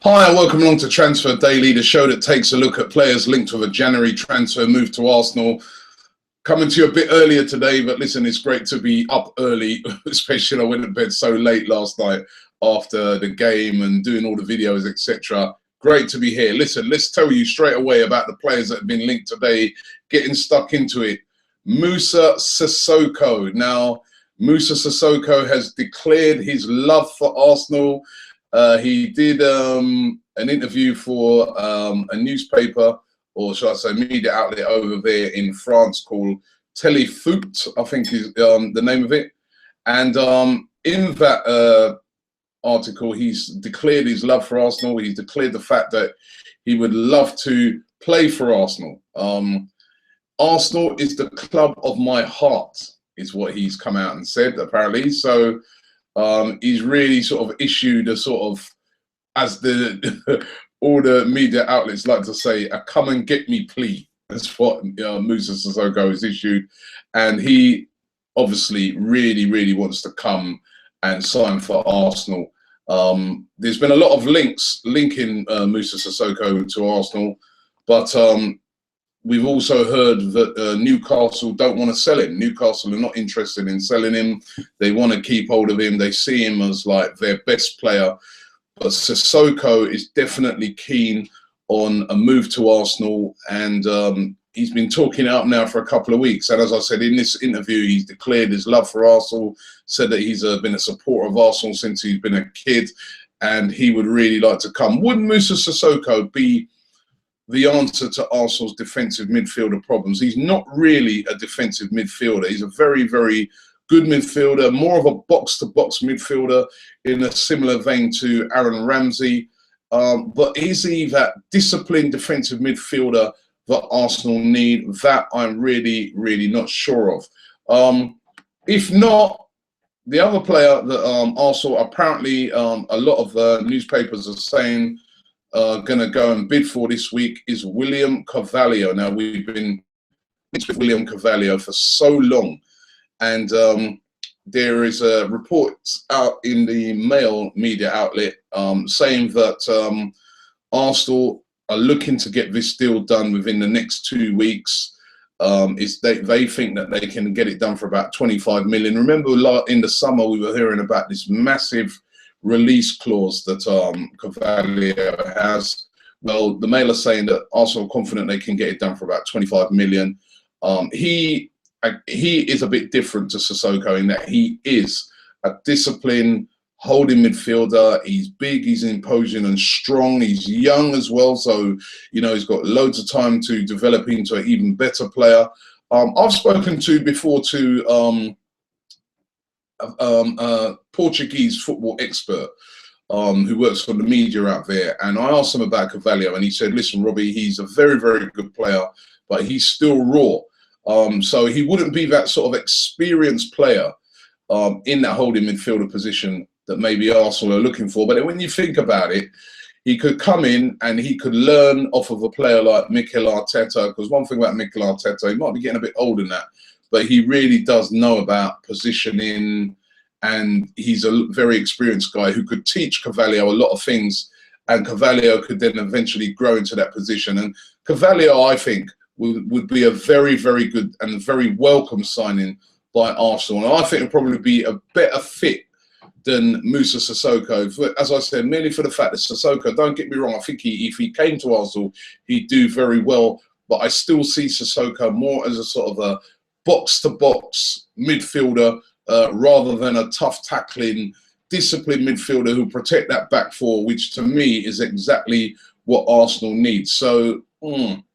Hi, and welcome along to Transfer Daily, the show that takes a look at players linked with a January transfer move to Arsenal. Coming to you a bit earlier today, but listen, it's great to be up early, especially I went to bed so late last night after the game and doing all the videos, etc. Great to be here. Listen, let's tell you straight away about the players that have been linked today, getting stuck into it. Moussa Sissoko. Now, Moussa Sissoko has declared his love for Arsenal. He did an interview for a newspaper, or shall I say media outlet over there in France called Téléfoot, I think is the name of it. And in that article, he's declared his love for Arsenal. He's declared the fact that he would love to play for Arsenal. Arsenal is the club of my heart, is what he's come out and said, apparently. So he's really sort of issued a sort of, as the all the media outlets like to say, a come and get me plea. That's what Moussa Sissoko has issued. And he obviously really wants to come and sign for Arsenal. There's been a lot of linking Moussa Sissoko to Arsenal, but we've also heard that Newcastle don't want to sell him. Newcastle are not interested in selling him. They want to keep hold of him. They see him as like their best player. But Sissoko is definitely keen on a move to Arsenal, and he's been talking it up now for a couple of weeks. And as I said in this interview, he's declared his love for Arsenal, said that he's been a supporter of Arsenal since he's been a kid, and he would really like to come. Would Moussa Sissoko be the answer to Arsenal's defensive midfielder problems? He's not really a defensive midfielder. He's a very good midfielder, more of a box-to-box midfielder in a similar vein to Aaron Ramsey. But is he that disciplined defensive midfielder that Arsenal need? That I'm really not sure of. If not, the other player that Arsenal apparently a lot of newspapers are saying going to go and bid for this week is William Carvalho. Now, we've been with William Carvalho for so long, and there is a report out in the Mail media outlet saying that Arsenal are looking to get this deal done within the next 2 weeks. They think that they can get it done for about 25 million. Remember, in the summer we were hearing about this massive release clause that Carvalho has. Well, the Mail are saying that Arsenal are confident they can get it done for about 25 million. He is a bit different to Sissoko in that he is a disciplined holding midfielder. He's big, he's imposing and strong. He's young as well, so you know he's got loads of time to develop into an even better player. I've spoken to before to a Portuguese football expert who works for the media out there, and I asked him about Carvalho, and he said, listen, Robbie, he's a very good player, but he's still raw. So he wouldn't be that sort of experienced player in that holding midfielder position that maybe Arsenal are looking for. But when you think about it, he could come in and he could learn off of a player like Mikel Arteta, because one thing about Mikel Arteta, he might be getting a bit old in that, but he really does know about positioning, and he's a very experienced guy who could teach Carvalho a lot of things, and Carvalho could then eventually grow into that position. And Carvalho, I think, would be a very good and very welcome signing by Arsenal. And I think it would probably be a better fit than Moussa Sissoko. As I said, merely for the fact that Sissoko, don't get me wrong, I think if he came to Arsenal, he'd do very well. But I still see Sissoko more as a sort of a box-to-box midfielder rather than a tough tackling, disciplined midfielder who protect that back four, which to me is exactly what Arsenal needs. So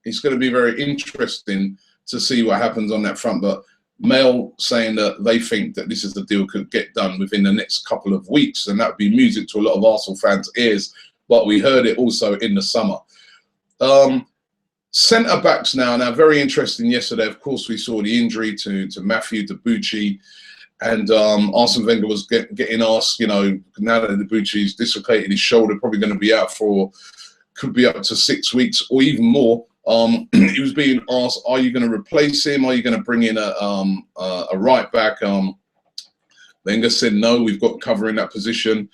it's going to be very interesting to see what happens on that front. But Mail saying that they think that this is the deal could get done within the next couple of weeks, and that would be music to a lot of Arsenal fans' ears. But we heard it also in the summer. Centre backs now very interesting. Yesterday, of course, we saw the injury to Matthew Debuchy, and Arsene Wenger was getting asked, you know, now that Debuchy's dislocated his shoulder, probably going to be out for, could be up to 6 weeks or even more. He was being asked, are you going to replace him? Are you going to bring in a right back? Wenger said, no, we've got cover in that position.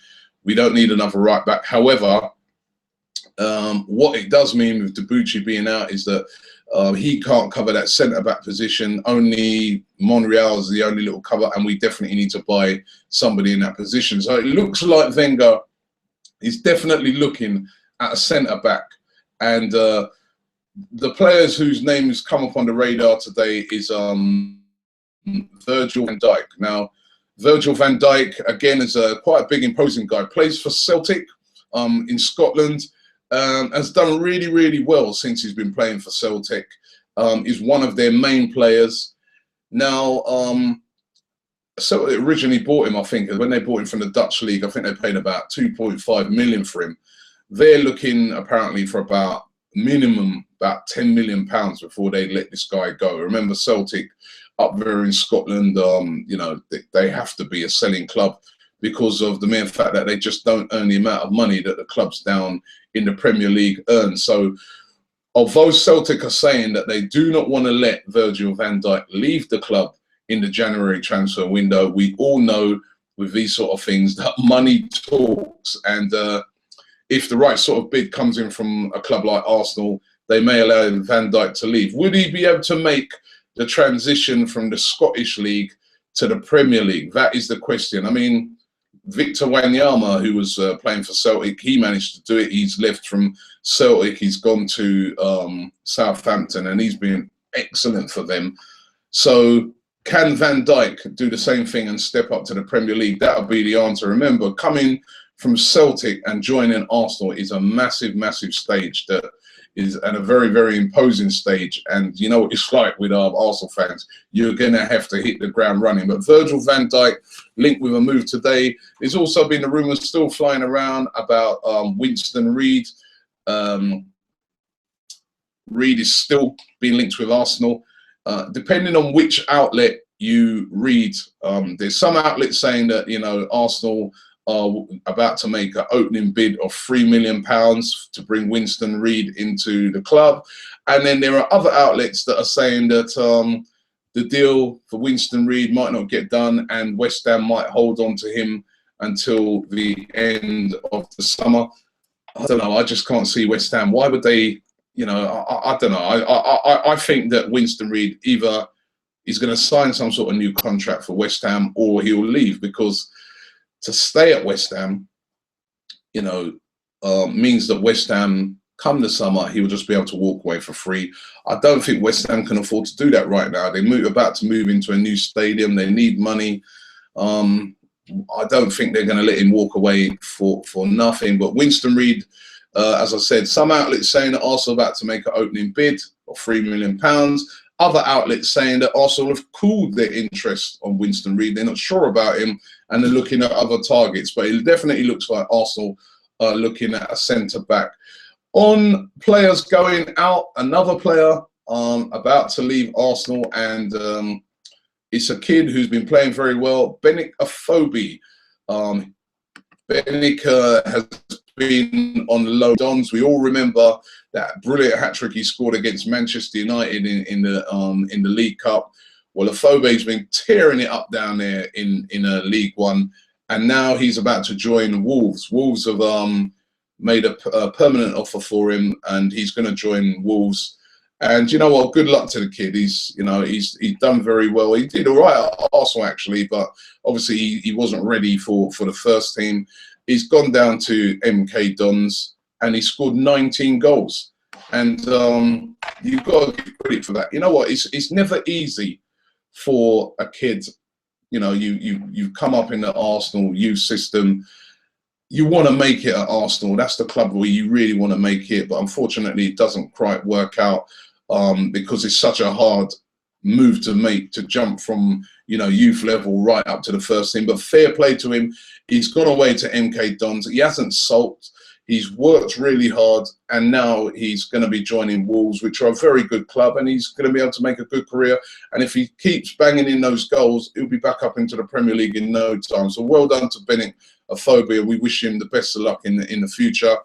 We don't need another right back. However, What it does mean with Debuchy being out is that he can't cover that centre-back position. Only Monreal is the only little cover, and we definitely need to buy somebody in that position. So it looks like Wenger is definitely looking at a centre-back. And the players whose names come up on the radar today is Virgil van Dijk. Now, Virgil van Dijk, again, is quite a big, imposing guy. Plays for Celtic in Scotland. Has done really, really well since he's been playing for Celtic. Is one of their main players. Now, Celtic originally bought him, I think, when they bought him from the Dutch league, I think they paid about 2.5 million for him. They're looking apparently for about minimum about 10 million pounds before they let this guy go. Remember, Celtic up there in Scotland, you know, they have to be a selling club because of the mere fact that they just don't earn the amount of money that the clubs down in the Premier League earn. So although Celtic are saying that they do not want to let Virgil van Dijk leave the club in the January transfer window, we all know with these sort of things that money talks. And if the right sort of bid comes in from a club like Arsenal, they may allow Van Dijk to leave. Would he be able to make the transition from the Scottish League to the Premier League? That is the question. I mean, Victor Wanyama, who was playing for Celtic, he managed to do it. He's left from Celtic, he's gone to Southampton, and he's been excellent for them. So can Van Dijk do the same thing and step up to the Premier League? That'll be the answer. Remember, coming from Celtic and joining Arsenal is a massive, massive stage that is at a very, very imposing stage. And you know what it's like with our Arsenal fans. You're going to have to hit the ground running. But Virgil van Dijk linked with a move today. There's also been the rumours still flying around about Winston Reid. Reid is still being linked with Arsenal. Depending on which outlet you read, there's some outlets saying that, you know, Arsenal are about to make an opening bid of £3 million to bring Winston Reid into the club. And then there are other outlets that are saying that the deal for Winston Reid might not get done and West Ham might hold on to him until the end of the summer. I don't know. I just can't see West Ham. Why would they, you know, I don't know. I think that Winston Reid either is going to sign some sort of new contract for West Ham or he'll leave, because to stay at West Ham, you know, means that West Ham, come the summer, he will just be able to walk away for free. I don't think West Ham can afford to do that right now. They're about to move into a new stadium. They need money. I don't think they're going to let him walk away for nothing. But Winston Reid, as I said, some outlets saying that Arsenal are about to make an opening bid of £3 million. Other outlets saying that Arsenal have cooled their interest on Winston Reid. They're not sure about him and they're looking at other targets. But it definitely looks like Arsenal are looking at a centre-back. On players going out, another player about to leave Arsenal, and it's a kid who's been playing very well, Benik Afobe. Benik has been on the low dons. We all remember that brilliant hat-trick he scored against Manchester United in the League Cup. Well, Afobe's been tearing it up down there in League One, and now he's about to join Wolves. Wolves have made a permanent offer for him, and he's going to join Wolves. And you know what? Good luck to the kid. He's done very well. He did all right at Arsenal actually, but obviously he wasn't ready for the first team. He's gone down to MK Dons and he scored 19 goals. And you've got to give credit for that. You know what? It's never easy for a kid. You know, you've come up in the Arsenal youth system. You want to make it at Arsenal. That's the club where you really want to make it. But unfortunately, it doesn't quite work out because it's such a hard move to make, to jump from, you know, youth level right up to the first team. But fair play to him. He's gone away to MK Dons. He hasn't sulked. He's worked really hard. And now he's going to be joining Wolves, which are a very good club. And he's going to be able to make a good career. And if he keeps banging in those goals, he'll be back up into the Premier League in no time. So well done to Benik Afobe. We wish him the best of luck in the future.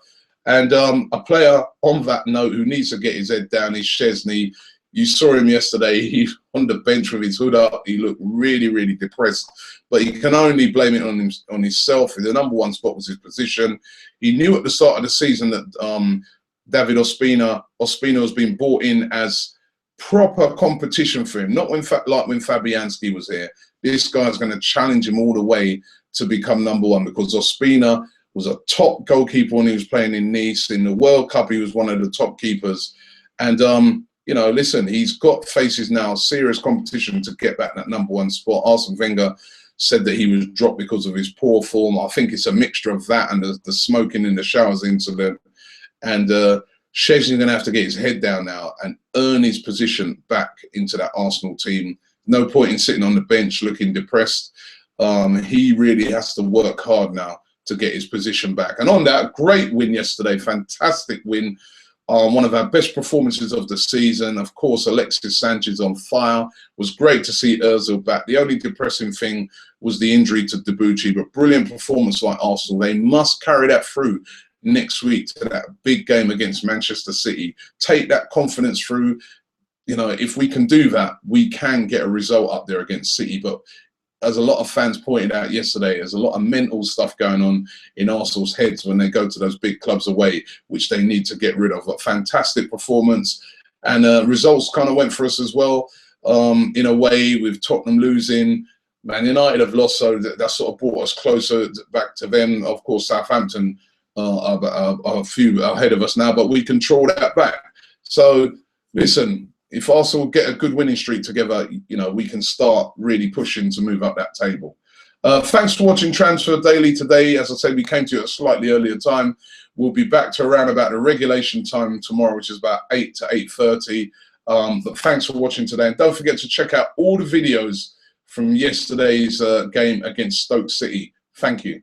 And a player on that note who needs to get his head down is Szczesny. You saw him yesterday. He on the bench with his hood up. He looked really, really depressed. But he can only blame it on himself. The #1 spot was his position. He knew at the start of the season that David Ospina has been brought in as proper competition for him. Not like when Fabianski was here. This guy's going to challenge him all the way to become #1, because Ospina was a top goalkeeper when he was playing in Nice. In the World Cup, he was one of the top keepers. And, you know, listen, he's got faces now, serious competition to get back that #1 spot. Arsene Wenger said that he was dropped because of his poor form. I think it's a mixture of that and the smoking in the showers incident. And Szczęsny's going to have to get his head down now and earn his position back into that Arsenal team. No point in sitting on the bench looking depressed. He really has to work hard now to get his position back. And on that, great win yesterday, fantastic win. One of our best performances of the season. Of course, Alexis Sanchez on fire. It was great to see Ozil back. The only depressing thing was the injury to Debuchy, but brilliant performance by Arsenal. They must carry that through next week to that big game against Manchester City. Take that confidence through. You know, if we can do that, we can get a result up there against City. But as a lot of fans pointed out yesterday, there's a lot of mental stuff going on in Arsenal's heads when they go to those big clubs away, which they need to get rid of. A fantastic performance, and results kind of went for us as well. In a way, with Tottenham losing, Man United have lost, so that sort of brought us closer back to them. Of course, Southampton are a few ahead of us now, but we control that back. So, listen, if Arsenal get a good winning streak together, you know, we can start really pushing to move up that table. Thanks for watching Transfer Daily today. As I said, we came to you at a slightly earlier time. We'll be back to around about the regulation time tomorrow, which is about 8 to 8:30. But thanks for watching today. And don't forget to check out all the videos from yesterday's game against Stoke City. Thank you.